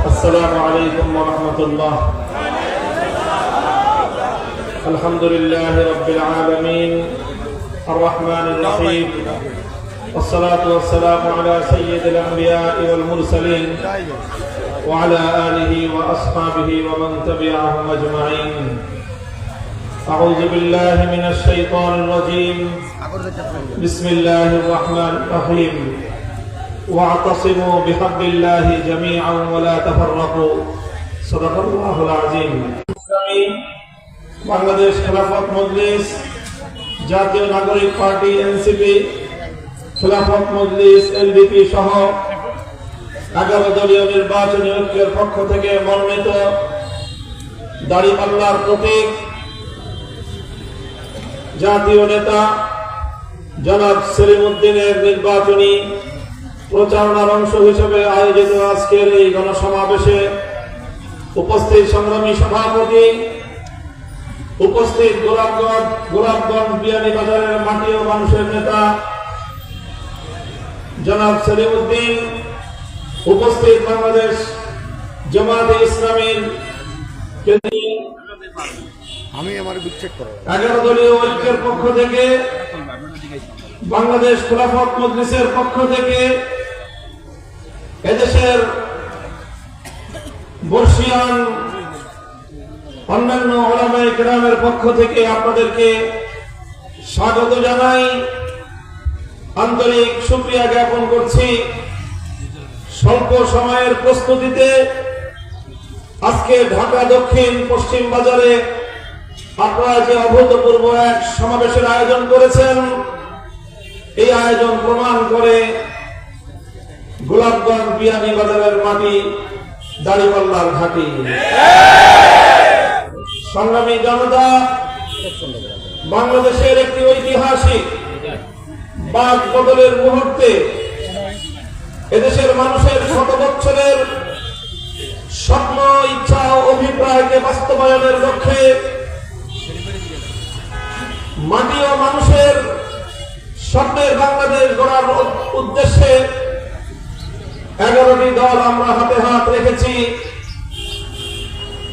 السلام عليكم ورحمة الله. الحمد لله رب العالمين الرحمن الرحيم، والصلاة والسلام على سيد الأنبياء والمرسلين وعلى آله وأصحابه ومن تبعهم أجمعين. أعوذ بالله من الشيطان الرجيم. بسم الله الرحمن الرحيم. واعتصموا بحبل الله جميعا ولا تفرقوا. صدق الله العظيم. বাংলাদেশ খেলাফত মজলিস, জাতীয় নাগরিক party NCP, Khelafat Majlis LDP সহ 11 দলীয় নির্বাচনী ঐক্যের পক্ষ থেকে মনোনীত দাড়িপাল্লার প্রতীক জাতীয় নেতা জনাব সেলিম উদ্দিনের নির্বাচনী প্রচারণার অংশ হিসেবে আয়োজিত আজকের এই গণসমাবেশে উপস্থিত সংগ্রামী সভাপতি, উপস্থিত গোলাপগঞ্জ বিয়ানীবাজারের মাটি ও মানুষের নেতা জনাব সেলিম উদ্দিন, উপস্থিত বাংলাদেশ জামায়াতে ইসলামীর 11 দলীয় ঐক্যের পক্ষ থেকে, বাংলাদেশ খেলাফত মজলিসের পক্ষ থেকে, এদেশের বর্ষিয়ান অন্যান্য ওলামায়ে কেরামের পক্ষ থেকে আপনাদেরকে স্বাগত জানাই, আন্তরিক শুকরিয়া জ্ঞাপন করছি। স্বল্প সময়ের প্রস্তুতিতে আজকে ঢাকা দক্ষিণ পশ্চিম বাজারে আপনারা যে অভূতপূর্ব এক সমাবেশের আয়োজন করেছেন, এই আয়োজন প্রমাণ করে গোলাপগঞ্জ বিয়ানীবাজারের মাটি দাড়িপাল্লার ঘাঁটি। সংগ্রামী জনতা, বাংলাদেশের একটি ঐতিহাসিক বাক বদলের মুহূর্তে এদেশের মানুষের শত বছরের স্বপ্ন, ইচ্ছা ও অভিপ্রায়কে বাস্তবায়নের লক্ষ্যে মাটি ও মানুষের স্বপ্নের বাংলাদেশ গড়ার উদ্দেশ্যে 11টি দল আমরা হাতে হাত রেখেছি।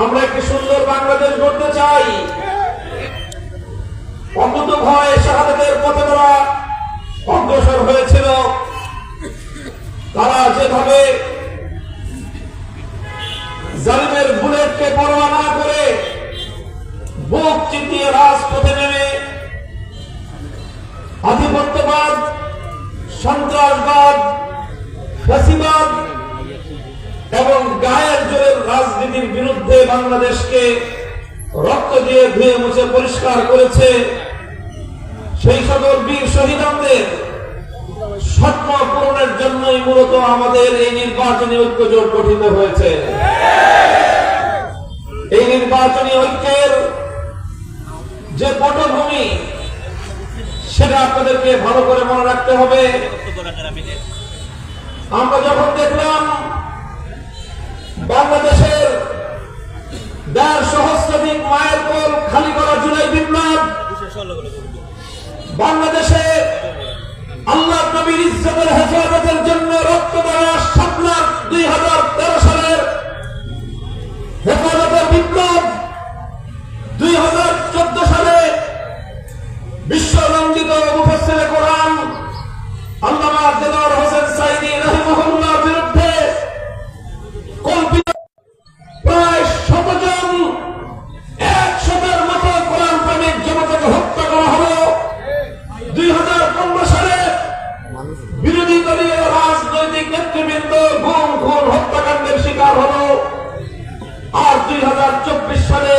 আমরা একটি সুন্দর বাংলাদেশ গড়তে চাই। অকুত ভয় শাহাদাতের পথে তারা অগ্রসর হয়েছিল। তারা যেভাবে জালিমের বুলেটকে পরোয়া না করে বুক চিতিয়ে রাজপথে নেমে আধিপত্যবাদ, সন্ত্রাসবাদ, ফ্যাসিবাদ এবং গায়ের জোরের রাজনীতির বিরুদ্ধে বাংলাদেশকে রক্ত দিয়ে ধুয়ে মুছে পরিষ্কার করেছে, সেই সকল বীর শহীদদের স্বপ্ন পূরণের জন্যই মূলত আমাদের এই নির্বাচনী ঐক্য জোট গঠিত হয়েছে। এই নির্বাচনী ঐক্যের যে পটভূমি, সেটা আপনাদেরকে ভালো করে মনে রাখতে হবে। আমরা যখন দেখলাম বাংলাদেশের 1.5 সহস্রাধিক মায়ের কোল খালি করা জুলাই বিপ্লব, বাংলাদেশে আল্লাহ নবীর ইজ্জতের হেফাজতের জন্য রক্ত দেওয়া শাপলার 2013 সালের হেফাজতের বিপ্লব, 2014 সালে বিশ্বনন্দিত মুফাসসিরে কোরআন আল্লামা দেলোয়ার হোসেন সাঈদী রাহিমাহুল্লাহর বিরুদ্ধে কল্পিত প্রায় 100 জন 100-এর মতো কোরআন প্রেমিক জনতাকে হত্যা করা হলো। 2015 সালে বিরোধী দলীয় রাজনৈতিক নেতৃবৃন্দ গুম খুন হত্যাকাণ্ডের শিকার হলো। আর 2024 সালে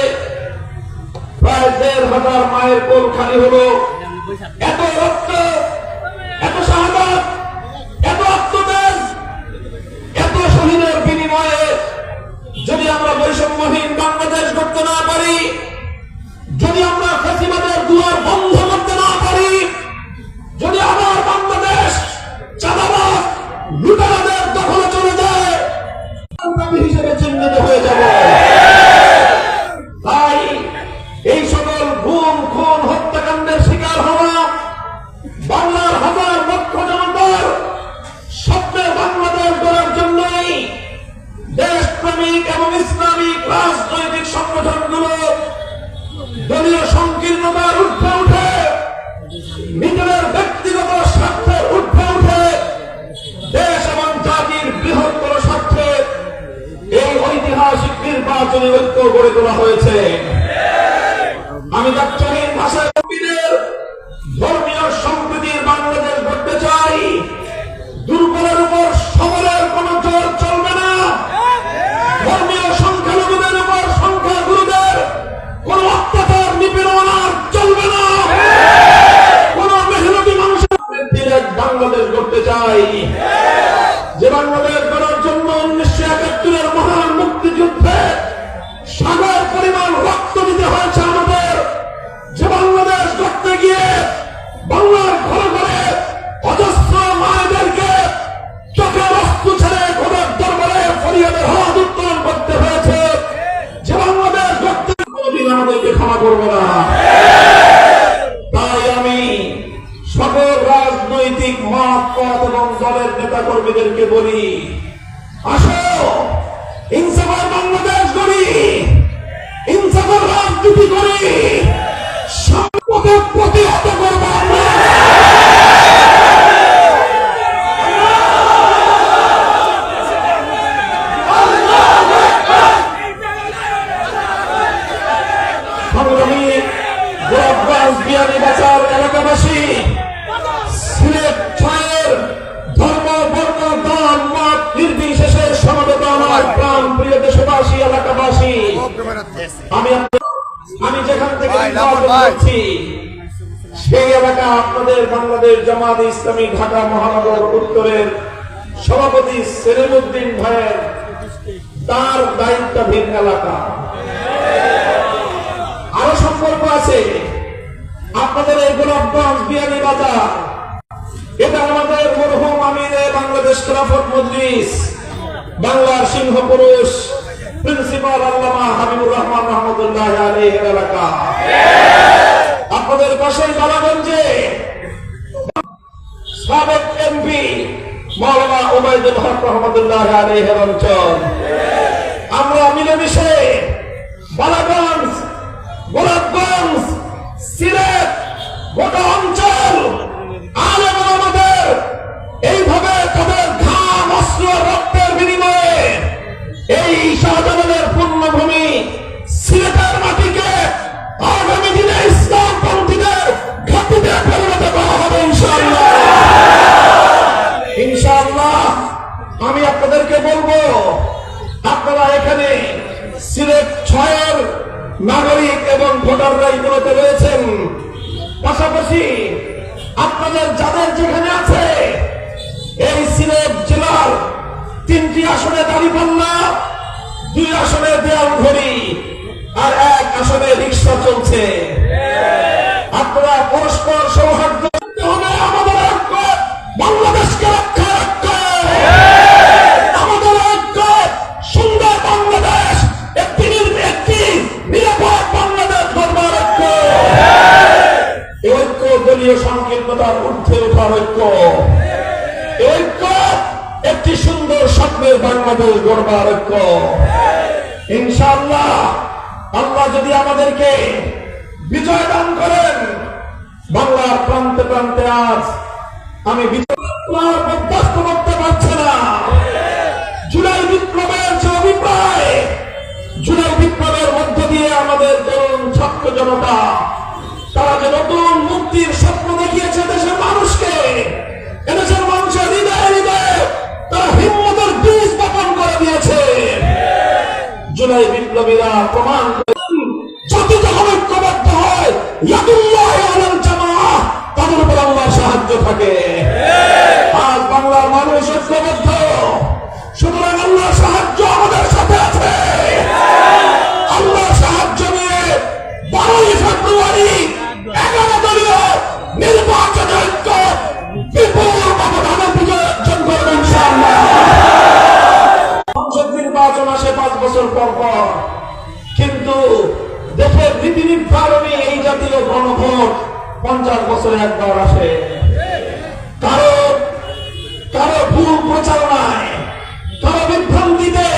প্রায় 1,500 মায়ের কোল খালি হলো। এত রক্ত, এত শাহাদাত, এত আত্মত্যাগ, এত শহীদের বিনিময়ে যদি আমরা বৈষম্যহীন বাংলাদেশ গড়তে না পারি, যদি আমরা ফ্যাসিবাদের দুয়ার বন্ধ করতে না পারি, যদি আবার বাংলাদেশ চাঁদাবাজ লুটেরাদের দখলে চলে যায়, হিসেবে চিহ্নিত হয়ে যাবে। তাই এই সকল গুম খুন হত্যাকাণ্ডের শিকার হওয়া বাংলার হাজার লক্ষ জনতার স্বপ্নের বাংলাদেশ গড়ার জন্যই দেশ ইসলামিক এবং ইসলামিক রাজনৈতিক সংগঠনগুলো দলীয় সংকীর্ণতার ঊর্ধ্বে উঠে নিজেদের ব্যক্তিগত স্বার্থের ঊর্ধ্বে উঠে দেশ এবং জাতির বৃহত্তর স্বার্থে এই ঐতিহাসিক নির্বাচনী ঐক্য গড়ে তোলা হয়েছে। আমি দাক্ষিণাত্যের ভাষায় ধর্মীয় সম্প্রীতির বাংলাদেশ গড়তে চাই। দুর্বলের উপর সবলের কোন জোর চলবে না। ধর্মীয় সংখ্যালঘুদের উপর সংখ্যাগুরুদের কোন অত্যাচার নিপীড়ন আর চলবে না। কোন মেহনতি মানুষের বাংলাদেশ গড়তে চাই, যে বাংলাদেশ গড়ার জন্য 1971-এর মহান মুক্তিযুদ্ধে সাগর পরিমাণ রক্ত দিতে হয়েছে আমাদের। যে বাংলাদেশ গড়তে গিয়ে বাংলার ঘরে ঘরে অজস্র মায়েদেরকে চোখের অস্ত্র ছেড়ে খোদার দরবারে ফরিয়াদের হাত উত্তোলন করতে হয়েছে। যে বাংলাদেশ গড়তে কোনদিন আমাদেরকে ক্ষমা করবে না। তাই আমি সকল রাজনৈতিক মত পথ এবং দলের নেতা কর্মীদেরকে বলি, আসো ইনসাফের বাংলাদেশ গড়ি, ইনসাফের রাজনীতি করি, সম্পদে প্রতিহত করব আমরা। সংগ্রামী গোলাপগঞ্জ বিয়ানীবাজার এলাকাবাসী, সিলেট 6-এর ধর্ম বর্ণ দল মত নির্বিশেষে সমবেত আমার প্রাণ প্রিয় দেশবাসী এলাকাবাসী, আমি যেখান থেকে বলছি সেই এলাকা আপনাদের বাংলাদেশ জামাত ইসলামী ঢাকা মহানগর উত্তরের সভাপতি সেলিমউদ্দিন ভাইয়ের তার দায়িত্বাধীন এলাকা। আরো সম্পর্ক আছে আপনাদের এই গোলাপগঞ্জ বিয়ানীবাজার, এটা আমাদের মরহুম আমিরে বাংলাদেশ খেলাফত মজলিস বাংলার সিংহ পুরুষ প্রিন্সিপাল আল্লামা হাবিবুর রহমান রহমতুল্লাহ আলাইহির এলাকা। আপনাদের পাশেই বালাগঞ্জে সাবেক এমপি মাওলানা ওবায়দুল হক রহমতুল্লাহ আলাইহির অঞ্চল। আমরা মিলেমিশে বালাগঞ্জ, গোলাপগঞ্জ, সিলেট গোটা অঞ্চল আলেম আমাদের এইভাবে তাদের ঘাম অস্ত্র রক্তের বিনিময়ে এই শাহজালালের পূর্ণভূমি সিলেটের মাটিকে আগামী দিনে ইসলামপন্থীদের ঘাঁটিতে পরিণত করা হবে ইনশাআল্লাহ। ইনশাআল্লাহ আমি আপনাদেরকে বলবো, আপনারা এখানে সিলেট 6-এর নাগরিক এবং ভোটাররা ইতিমধ্যে রয়েছেন। পাশাপাশি আপনাদের যাদের যেখানে আছে এই সিলেট জেলার 3টি আসনে দাঁড়িপাল্লা, 2 আসনে দেয়াল ঘড়ি আর 1 আসনে রিক্সা চলছে, আপনারা পরস্পর সৌহার্দ্য হবে। আমাদের ঐক্য বাংলাদেশকে রক্ষা রাখতে, আমাদের ঐক্য সুন্দর বাংলাদেশ, একটি নিরাপদ বাংলাদেশ গড়বার ঐক্য। এই ঐক্য দলীয় সংকীর্ণতার ঊর্ধ্বে ওঠার ঐক্য, ঐক্য একটি সুন্দর স্বপ্নের বাংলাদেশ গড়বার ঐক্য। ইনশাআল্লাহ আল্লাহ যদি আমাদেরকে বিজয় দান করেন, বাংলার প্রান্তে প্রান্তে আজ আমি বরদাস্ত করতে পারছি না। জুলাই বিপ্লবের যে অভিপ্রায়, জুলাই বিপ্লবের মধ্য দিয়ে আমাদের তরুণ ছাত্র জনতা তারা যে নতুন মুক্তির স্বপ্ন দেখিয়েছে দেশের মানুষকে, এদেশের মানুষের হৃদয়ে হৃদয়ে তারা হিম্মতের বীজ বপন করে দিয়েছে। জুলাই বিপ্লবীরা প্রমাণ করেন, জাতি যখন ঐক্যবদ্ধ হয় ইয়াদুল্লাহি আলাল জামাআহ, তাদের উপর আল্লাহর সাহায্য থাকে। আজ বাংলার মানুষ ঐক্যবদ্ধ, সুতরাং আল্লাহর সাহায্য আমাদের সাথে আছে। আল্লাহর সাহায্য নিয়ে 12ই ফেব্রুয়ারি 11 দলীয় নির্বাচন ঐক্য বিপুল ব্যবধানে বিজয় অর্জন করবে ইনশাআল্লাহ। সংসদ নির্বাচন আসে 5 বছর পর পর, কিন্তু দেশের নীতি নির্ধারণী এই জাতীয় গণভোট 50 বছরে একবার আসে। কারো ভুল প্রচারণায়, কারো বিভ্রান্তিতে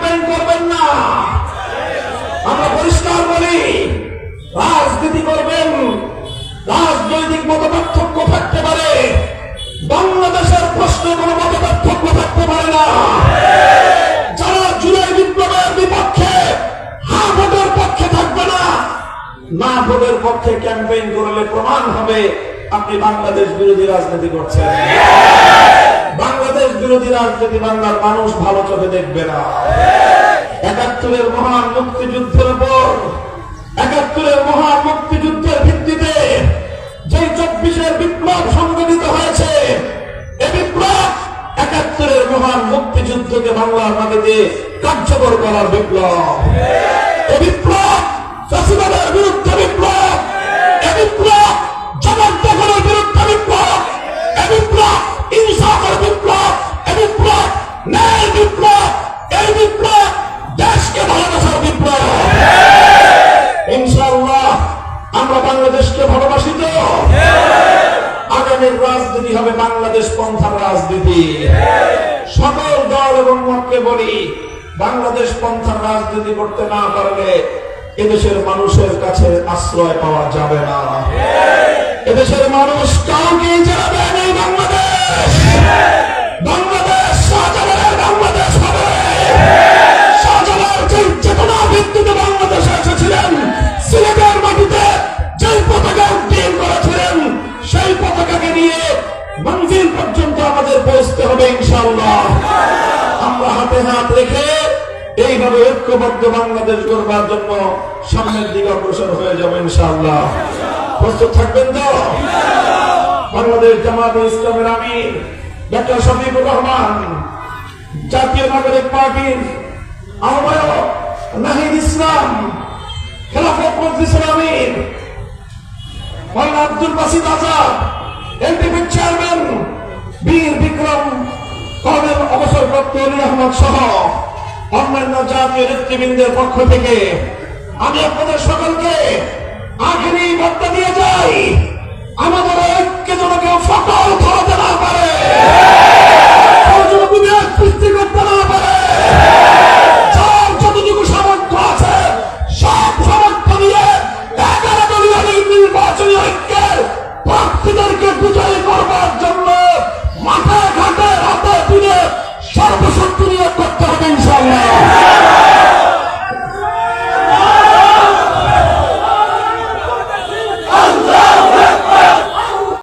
ক্যাম্পেইন করবেন না। আমরা পরিষ্কার বলি, রাজনীতি করবেন, রাজনৈতিক মতপার্থক্য থাকতে পারে, বাংলাদেশের প্রশ্নে কোনো মতপার্থক্য থাকতে পারে না। যারা জুলাই বিপ্লবের বিপক্ষে হ্যাঁ ভোটের পক্ষে থাকবে না, না ভোটের পক্ষে ক্যাম্পেইন করলে প্রমাণ হবে আপনি বাংলাদেশ বিরোধী রাজনীতি করছেন। বাংলাদেশ বিরোধী রাজনীতি বাংলার মানুষ ভালো চোখে দেখবে না। ৭১-এর মহান মুক্তিযুদ্ধের উপর, ৭১-এর মহান মুক্তিযুদ্ধের ভিত্তিতে যে ২৪-এর বিপ্লব সংগঠিত হয়েছে, এই বিপ্লব ৭১-এর মহান মুক্তিযুদ্ধকে বাংলার মাটিতে কার্যকর করার বিপ্লব। এই বিপ্লব ফ্যাসিবাদের বিরুদ্ধে বিপ্লব, এই বিপ্লব জবরদখলের বিরুদ্ধে বিপ্লব, এই বিপ্লব ইনসাফের বিপ্লব, এই বিপ্লব ন্যায় বিপ্লব, এই বিপ্লব দেশকে ভালোবাসার বিপ্লব। ইনশাআল্লাহ আমরা বাংলাদেশকে ভালোবাসি তো। আগামীর রাজনীতি হবে বাংলাদেশ পন্থার রাজনীতি। সকল দল এবং মতকে বলি, বাংলাদেশ পন্থার রাজনীতি করতে না পারলে এদেশের মানুষের কাছে আশ্রয় পাওয়া যাবে না। এদেশের মানুষ কাউকে জানাবে নেই বাংলাদেশ। বাংলাদেশ শাহজালালের বাংলাদেশ হবে। শাহজালাল যে চেতনা ভিত্তিতে বাংলাদেশে এসেছিলেন, সিলেটের মাটিতে যে পতাকা উড্ডীন করেছিলেন, সেই পতাকাকে নিয়ে মঞ্জিল পর্যন্ত আমাদের পৌঁছতে হবে ইনশাআল্লাহ। আমরা হাতে হাত রেখে এইভাবে ঐক্যবদ্ধ বাংলাদেশ গড়বার জন্য সামনের দিকে অগ্রসর হয়ে যাবে ইনশাআল্লাহ। প্রস্তুত থাকবেন তো? বাংলাদেশ জামাতে ইসলামের আমির ডক্টর শফিকুর রহমান, জাতীয় নাগরিক পার্টির আহ্বায়ক নাহিদ ইসলাম, খেলাফত মজলিসের আমির মাওলানা আব্দুল বাসিত আজাদ, এনডিপির চেয়ারম্যান বীর বিক্রম কর্নেল অবসরপ্রাপ্ত অলি আহমদ সহ অন্যান্য জাতীয় নেতৃবৃন্দের পক্ষ থেকে আমি আপনাদের সকলকে আখেরি বার্তা দিয়ে যাই, আমাদের ঐক্যে যেন কেউ